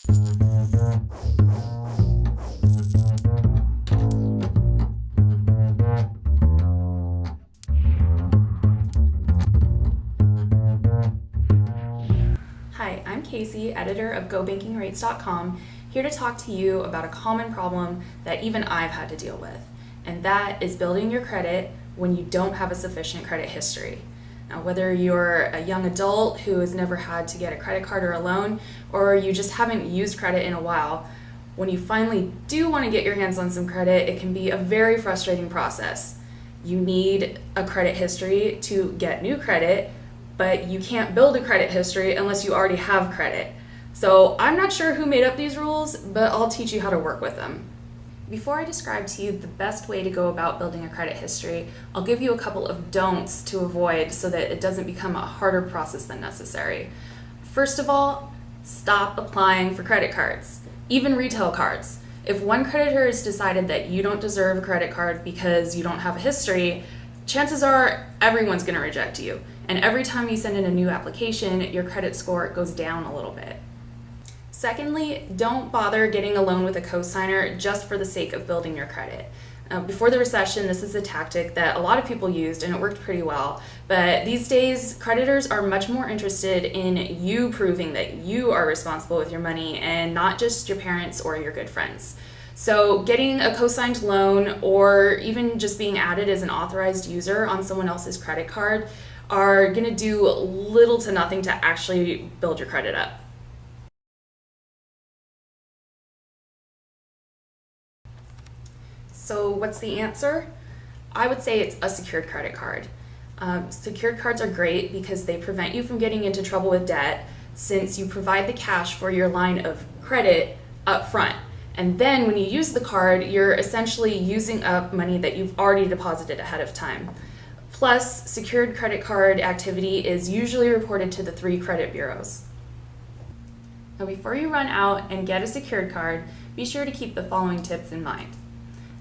Hi, I'm Casey, editor of GoBankingRates.com, here to talk to you about a common problem that even I've had to deal with, and that is building your credit when you don't have a sufficient credit history. Now, whether you're a young adult who has never had to get a credit card or a loan, or you just haven't used credit in a while, when you finally do want to get your hands on some credit, it can be a very frustrating process. You need a credit history to get new credit, but you can't build a credit history unless you already have credit. So I'm not sure who made up these rules, but I'll teach you how to work with them. Before I describe to you the best way to go about building a credit history, I'll give you a couple of don'ts to avoid so that it doesn't become a harder process than necessary. First of all, stop applying for credit cards, even retail cards. If one creditor has decided that you don't deserve a credit card because you don't have a history, chances are everyone's going to reject you. And every time you send in a new application, your credit score goes down a little bit. Secondly, don't bother getting a loan with a cosigner just for the sake of building your credit. Before the recession, this is a tactic that a lot of people used and it worked pretty well. But these days, creditors are much more interested in you proving that you are responsible with your money and not just your parents or your good friends. So getting a co-signed loan or even just being added as an authorized user on someone else's credit card are going to do little to nothing to actually build your credit up. So what's the answer? I would say it's a secured credit card. Secured cards are great because they prevent you from getting into trouble with debt since you provide the cash for your line of credit up front. And then when you use the card, you're essentially using up money that you've already deposited ahead of time. Plus, secured credit card activity is usually reported to the 3 credit bureaus. Now, before you run out and get a secured card, be sure to keep the following tips in mind.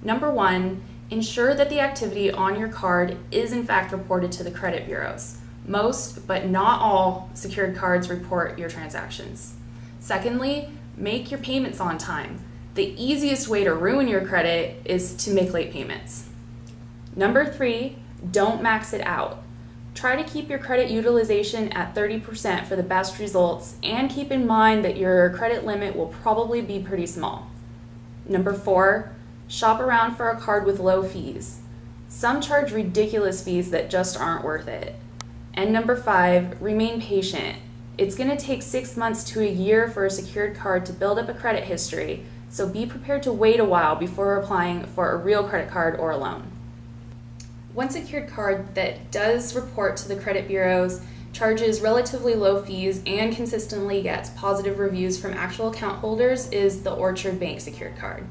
Number 1, ensure that the activity on your card is in fact reported to the credit bureaus. Most, but not all, secured cards report your transactions. Secondly, make your payments on time. The easiest way to ruin your credit is to make late payments. Number 3, don't max it out. Try to keep your credit utilization at 30% for the best results and keep in mind that your credit limit will probably be pretty small. Number 4, shop around for a card with low fees. Some charge ridiculous fees that just aren't worth it. And number 5, remain patient. It's going to take 6 months to a year for a secured card to build up a credit history, so be prepared to wait a while before applying for a real credit card or a loan. One secured card that does report to the credit bureaus, charges relatively low fees, and consistently gets positive reviews from actual account holders is the Orchard Bank secured card.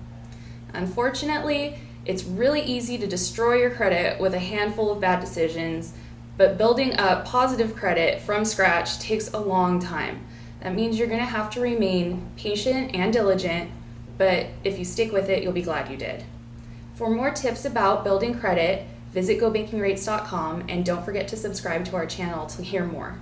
Unfortunately, it's really easy to destroy your credit with a handful of bad decisions, but building up positive credit from scratch takes a long time. That means you're going to have to remain patient and diligent, but if you stick with it, you'll be glad you did. For more tips about building credit, visit GoBankingRates.com and don't forget to subscribe to our channel to hear more.